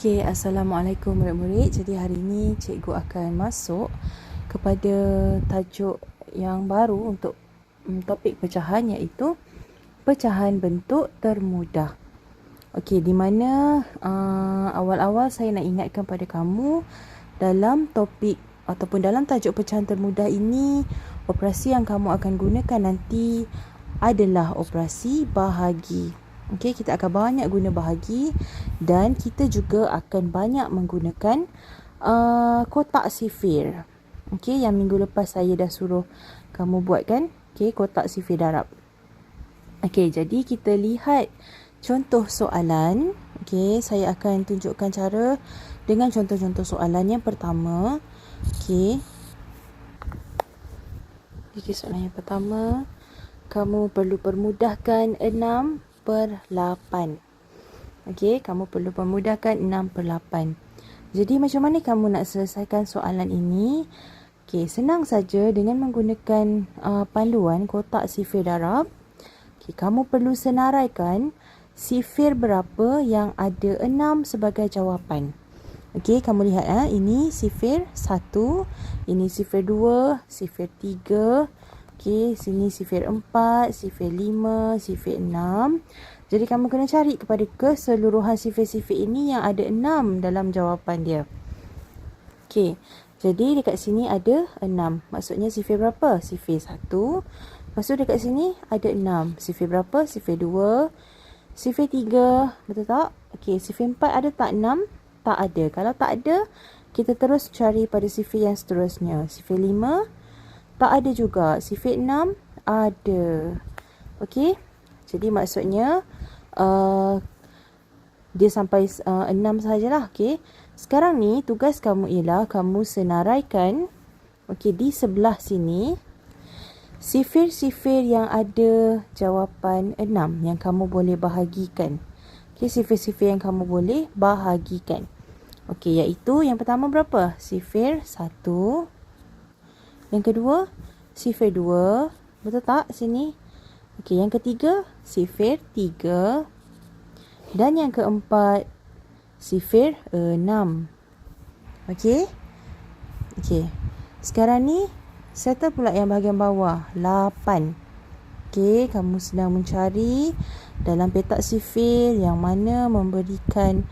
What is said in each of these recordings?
Okey, Assalamualaikum murid-murid. Jadi hari ini cikgu akan masuk kepada tajuk yang baru untuk topik pecahan, iaitu pecahan bentuk termudah. Okey, di mana awal-awal saya nak ingatkan pada kamu dalam topik ataupun dalam tajuk pecahan termudah ini, operasi yang kamu akan gunakan nanti adalah operasi bahagi. Okey, kita akan banyak guna bahagi dan kita juga akan banyak menggunakan kotak sifir. Okey, yang minggu lepas saya dah suruh kamu buat kan? Okey, kotak sifir darab. Okey, jadi kita lihat contoh soalan. Okey, saya akan tunjukkan cara dengan contoh-contoh soalan. Yang pertama, okey, soalan yang pertama, kamu perlu permudahkan 6/8. Okey, kamu perlu permudahkan 6/8. Jadi macam mana kamu nak selesaikan soalan ini? Okey, senang saja dengan menggunakan panduan kotak sifir darab. Okey, kamu perlu senaraikan sifir berapa yang ada 6 sebagai jawapan. Okey, kamu lihat ini sifir 1, ini sifir 2, sifir 3. Okey, sini sifir 4, sifir 5, sifir 6. Jadi kamu kena cari kepada keseluruhan sifir-sifir ini yang ada 6 dalam jawapan dia. Okey, jadi dekat sini ada 6. Maksudnya sifir berapa? Sifir 1. Lepas tu dekat sini ada 6. Sifir berapa? Sifir 2. Sifir 3. Betul tak? Okey, sifir 4 ada tak 6? Tak ada. Kalau tak ada, kita terus cari pada sifir yang seterusnya. Sifir 5. Tak ada juga. Sifir 6 ada. Okey. Jadi maksudnya dia sampai 6 sajalah. Okey. Sekarang ni tugas kamu ialah kamu senaraikan di sebelah sini sifir-sifir yang ada jawapan 6 yang kamu boleh bahagikan. Okey, sifir-sifir yang kamu boleh bahagikan. Okey, iaitu yang pertama berapa? Sifir 1. Yang kedua, sifir 2. Betul tak sini? Okey, yang ketiga, sifir 3. Dan yang keempat, sifir 6. Okey? Okey. Sekarang ni, settle pula yang bahagian bawah, 8. Okey, kamu sedang mencari dalam petak sifir yang mana memberikan,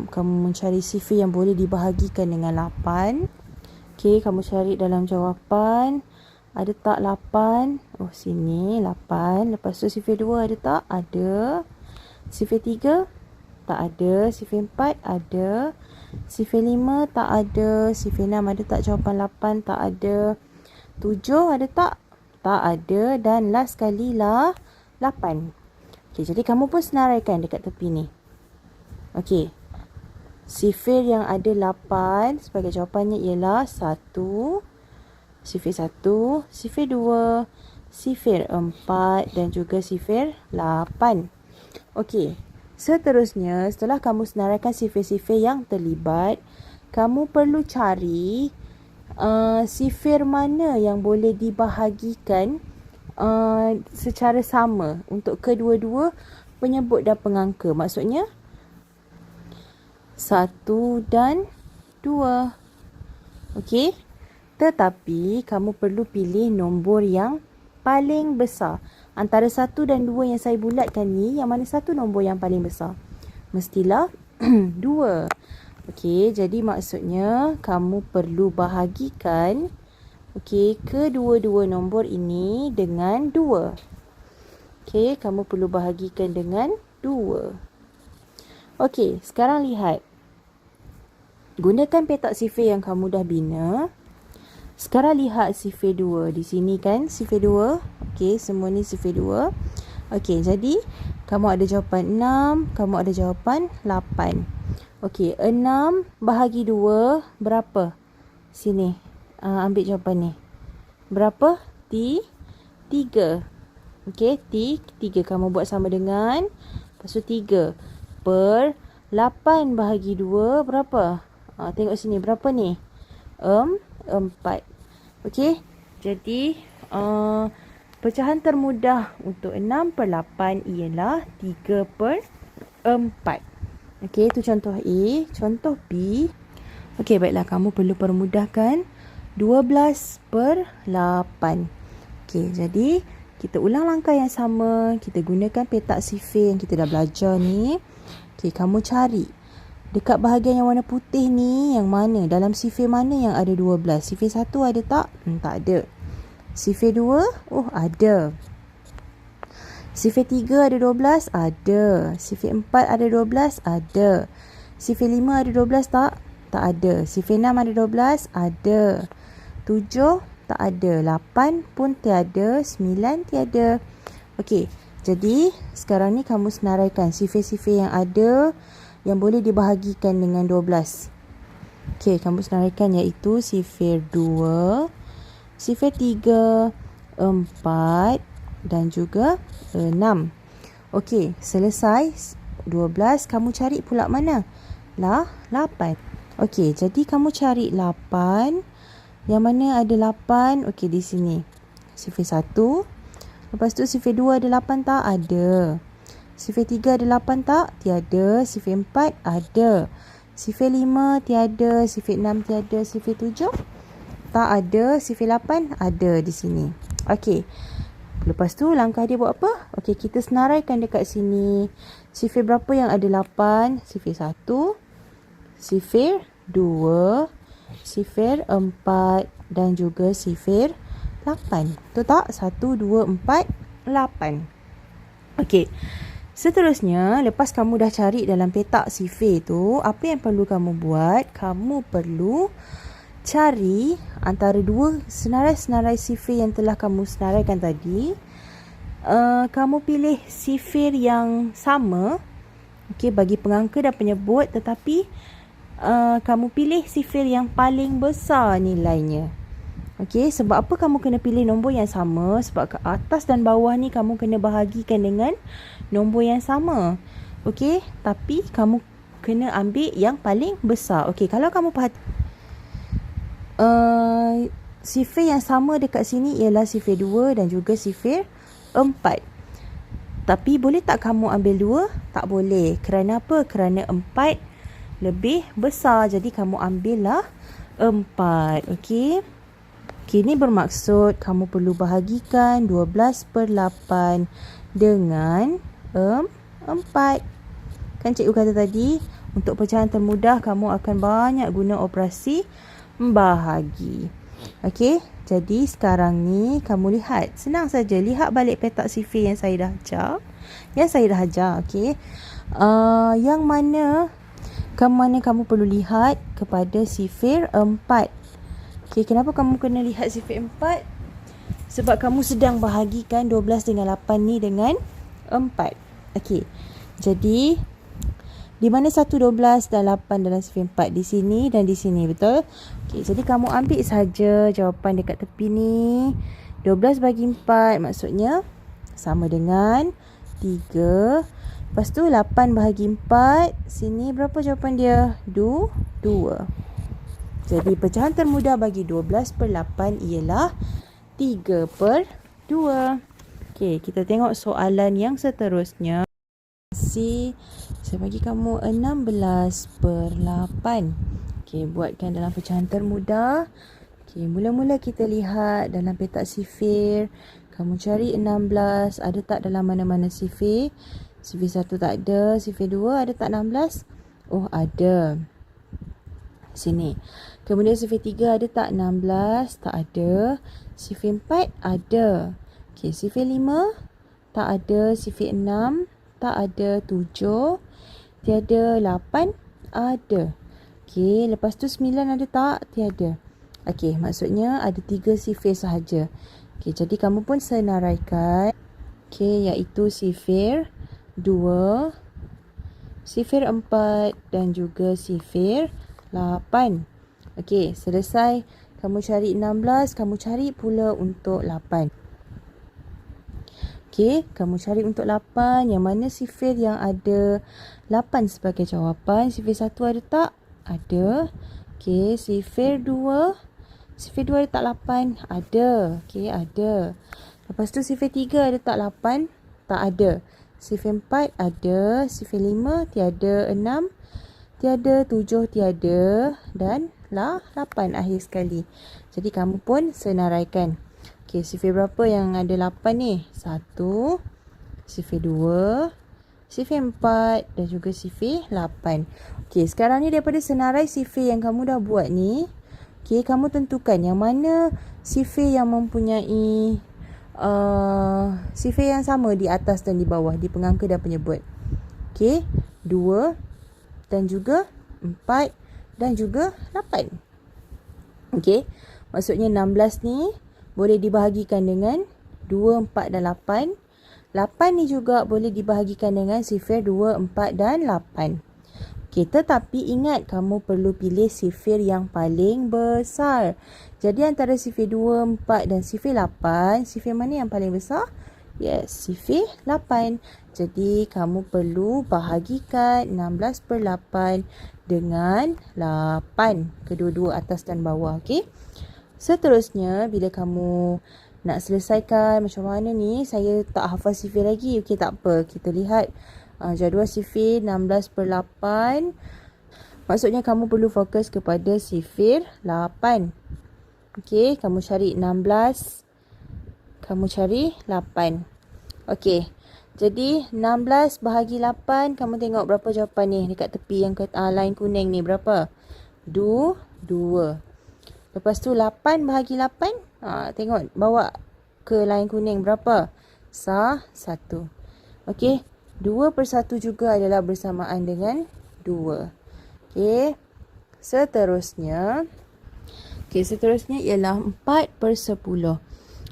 kamu mencari sifir yang boleh dibahagikan dengan 8. Okey, kamu cari dalam jawapan. Ada tak 8? Oh, sini 8. Lepas tu sifir 2 ada tak? Ada. Sifir 3? Tak ada. Sifir 4? Ada. Sifir 5? Tak ada. Sifir 6 ada tak jawapan 8? Tak ada. 7 ada tak? Tak ada. Dan last kali lah 8. Okey, jadi kamu pun senaraikan dekat tepi ni. Okey. Sifir yang ada 8 sebagai jawapannya ialah 1, sifir 1, sifir 2, sifir 4 dan juga sifir 8. Okey, seterusnya setelah kamu senaraikan sifir-sifir yang terlibat, kamu perlu cari sifir mana yang boleh dibahagikan secara sama untuk kedua-dua penyebut dan pengangka. Maksudnya 1 dan 2. Okey. Tetapi kamu perlu pilih nombor yang paling besar. Antara 1 dan 2 yang saya bulatkan ni, yang mana satu nombor yang paling besar? Mestilah 2. Okey, jadi maksudnya kamu perlu bahagikan kedua-dua nombor ini dengan 2. Okey, kamu perlu bahagikan dengan 2. Okey, sekarang lihat. Gunakan petak sifir yang kamu dah bina. Sekarang lihat sifir 2. Di sini kan sifir 2. Okey, semua ni sifir 2. Okey, jadi kamu ada jawapan 6. Kamu ada jawapan 8. Okey, 6 bahagi 2 berapa? Sini. Ambil jawapan ni. Berapa? 3. Okey, 3. Kamu buat sama dengan. Lepas tu 3. Per 8 bahagi 2 berapa? Tengok sini berapa ni? 4. Okey. Jadi pecahan termudah untuk 6/8 ialah 3/4. Okey, itu contoh A. Contoh B. Okey, baiklah. Kamu perlu permudahkan 12 per 8. Okey, jadi kita ulang langkah yang sama. Kita gunakan petak sifir yang kita dah belajar ni. Okey, kamu cari dekat bahagian yang warna putih ni yang mana? Dalam sifir mana yang ada 12? Sifir 1 ada tak? Tak ada. Sifir 2? Oh, ada. Sifir 3 ada 12? Ada. Sifir 4 ada 12? Ada. Sifir 5 ada 12 tak? Tak ada. Sifir 6 ada 12? Ada. 7 tak ada. 8 pun tiada. 9 tiada. Okey. Jadi, sekarang ni kamu senaraikan sifir-sifir yang ada yang boleh dibahagikan dengan 12. Okey, kamu senaraikan iaitu sifir 2, sifir 3, 4 dan juga 6. Okey, selesai 12, kamu cari pula mana? 8. Okey, jadi kamu cari 8. Yang mana ada 8? Okey, di sini. Sifir 1. Lepas tu sifir 2 ada 8 tak? Ada. Sifir 3 ada 8 tak? Tiada. Sifir 4 ada. Sifir 5 tiada. Sifir 6 tiada. Sifir 7 tak ada. Sifir 8 ada di sini. Okey. Lepas tu langkah dia buat apa? Okey, kita senaraikan dekat sini. Sifir berapa yang ada 8? Sifir 1, sifir 2, sifir 4 dan juga sifir 8. Betul tak? 1, 2, 4, 8. Okey. Seterusnya, lepas kamu dah cari dalam petak sifir tu, apa yang perlu kamu buat? Kamu perlu cari antara dua senarai-senarai sifir yang telah kamu senaraikan tadi. Kamu pilih sifir yang sama, okey, bagi pengangka dan penyebut, tetapi kamu pilih sifir yang paling besar nilainya. Okey, sebab apa kamu kena pilih nombor yang sama? Sebab ke atas dan bawah ni kamu kena bahagikan dengan nombor yang sama. Okey, tapi kamu kena ambil yang paling besar. Okey, kalau kamu sifir yang sama dekat sini ialah sifir 2 dan juga sifir 4. Tapi boleh tak kamu ambil 2? Tak boleh. Kerana apa? Kerana 4 lebih besar. Jadi kamu ambillah 4. Okey. Ini bermaksud kamu perlu bahagikan 12 per 8 dengan 4. Kan cikgu kata tadi, untuk pecahan termudah kamu akan banyak guna operasi bahagi. Okey, jadi sekarang ni kamu lihat. Senang saja. Lihat balik petak sifir yang saya dah ajar. Okey. Yang mana kamu perlu lihat kepada sifir 4. Okey, kenapa kamu kena lihat sifir 4? Sebab kamu sedang bahagikan 12 dengan 8 ni dengan 4. Okey. Jadi di mana 1, 12 dan 8 dalam sifir 4? Di sini dan di sini, betul? Okey, jadi kamu ambil saja jawapan dekat tepi ni. 12 bagi 4 maksudnya sama dengan 3. Lepas tu 8 bahagi 4. Sini berapa jawapan dia? 2. Jadi pecahan termudah bagi 12 per 8 ialah 3 per 2. Okey, kita tengok soalan yang seterusnya. Saya bagi kamu 16 per 8. Okey, buatkan dalam pecahan termudah. Okey, mula-mula kita lihat dalam petak sifir. Kamu cari 16. Ada tak dalam mana-mana sifir? Sifir 1 tak ada. Sifir 2 ada tak 16? Oh, ada. Sini. Kemudian sifir 3 ada tak 16? Tak ada. Sifir 4 ada. Okey, sifir 5 tak ada. Sifir 6 tak ada. 7 tiada. 8 ada. Okey, lepas tu 9 ada tak? Tiada. Okey, maksudnya ada 3 sifir sahaja. Okey, jadi kamu pun senaraikan. Okey, iaitu sifir 2, sifir 4 dan juga sifir 8. Okey, selesai. Kamu cari 16, kamu cari pula untuk 8. Okey, kamu cari untuk 8. Yang mana sifir yang ada 8 sebagai jawapan? Sifir 1 ada tak? Ada. Okey, sifir 2. Sifir 2 ada tak 8? Ada. Okey, ada. Lepas tu sifir 3 ada tak 8? Tak ada. Sifir 4 ada, sifir 5 tiada, 6 tiada, 7 tiada dan 8 akhir sekali. Jadi kamu pun senaraikan. Okey, sifir berapa yang ada 8 ni? 1, sifir 2, sifir 4 dan juga sifir 8. Okey, sekarang ni daripada senarai sifir yang kamu dah buat ni, okey, kamu tentukan yang mana sifir yang mempunyai sifir yang sama di atas dan di bawah, di pengangka dan penyebut. Okey, 2 dan juga 4 dan juga 8. Okey, maksudnya 16 ni boleh dibahagikan dengan 2, 4 dan 8. 8 ni juga boleh dibahagikan dengan sifir 2, 4 dan 8. Okey, tetapi ingat kamu perlu pilih sifir yang paling besar. Jadi antara sifir 2, 4 dan sifir 8, sifir mana yang paling besar? Yes, sifir 8. Jadi kamu perlu bahagikan 16/8 dengan 8. Kedua-dua atas dan bawah, okey? Seterusnya, bila kamu nak selesaikan macam mana ni, saya tak hafal sifir lagi. Okey, tak apa. Kita lihat jadual sifir 16/8. Maksudnya kamu perlu fokus kepada sifir 8. Okey, kamu cari 16. Kamu cari 8. Okey, jadi 16 bahagi 8. Kamu tengok berapa jawapan ni dekat tepi yang line kuning ni. Berapa? 2. Lepas tu 8 bahagi 8. Tengok bawa ke line kuning. Berapa? 1. Okey, 2/1 juga adalah bersamaan dengan 2. Okey, seterusnya ialah 4/10.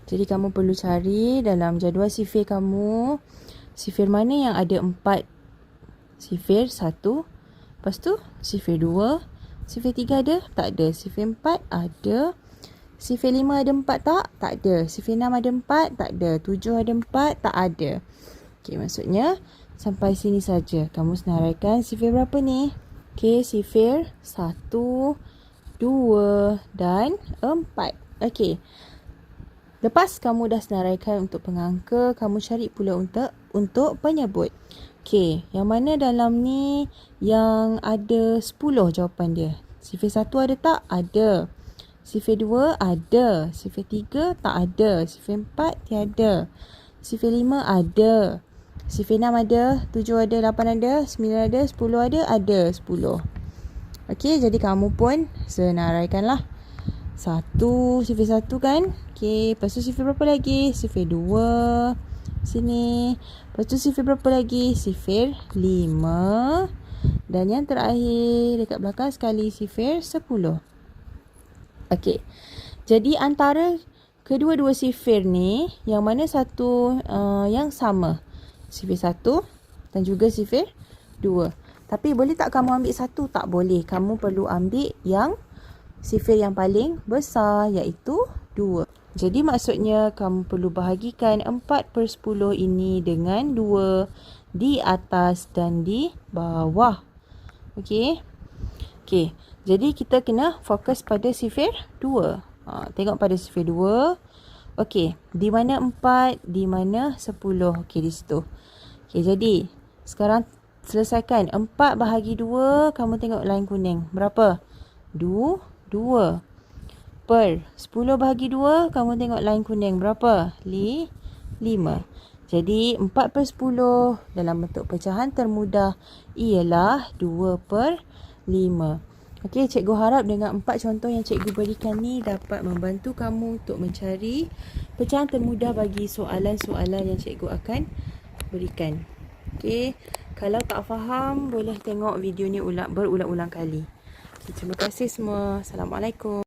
Jadi kamu perlu cari dalam jadual sifir kamu, sifir mana yang ada 4. Sifir 1. Lepas tu sifir 2. Sifir 3 ada? Tak ada. Sifir 4 ada. Sifir 5 ada 4 tak? Tak ada. Sifir 6 ada 4? Tak ada. 7 ada 4? Tak ada. Okey, maksudnya sampai sini saja. Kamu senaraikan sifir berapa ni? Okey, sifir 1, 2 dan 4. Okey. Lepas kamu dah senaraikan untuk pengangka, kamu cari pula untuk penyebut. Okey, yang mana dalam ni yang ada 10 jawapan dia? Sifir 1 ada tak? Ada. Sifir 2 ada. Sifir 3 tak ada. Sifir 4 tiada. Sifir 5 ada. Sifir 6 ada. 7 ada. 8 ada. 9 ada. 10 ada. Ada 10. Okey, jadi kamu pun senaraikanlah. 1, sifir 1 kan? Okey, lepas tu sifir berapa lagi? Sifir 2. Sini. Lepas tu sifir berapa lagi? Sifir 5. Dan yang terakhir dekat belakang sekali sifir 10. Okey. Jadi antara kedua-dua sifir ni, yang mana satu yang sama? Sifir 1 dan juga sifir 2. Tapi boleh tak kamu ambil satu? Tak boleh. Kamu perlu ambil yang sifir yang paling besar, iaitu 2. Jadi maksudnya kamu perlu bahagikan 4/10 ini dengan 2 di atas dan di bawah. Okey. Okey. Jadi kita kena fokus pada sifir 2. Tengok pada sifir 2. Okey. Di mana 4? Di mana 10? Okey, di situ. Okey, jadi sekarang selesaikan. 4 bahagi 2. Kamu tengok line kuning. Berapa? 2. Per 10 bahagi 2, kamu tengok line kuning. Berapa? 5. Jadi 4/10 dalam bentuk pecahan termudah ialah 2/5. Okey, cikgu harap dengan 4 contoh yang cikgu berikan ni dapat membantu kamu untuk mencari pecahan termudah bagi soalan-soalan yang cikgu akan berikan. Okey, kalau tak faham boleh tengok video ni berulang-ulang kali. Terima kasih semua. Assalamualaikum.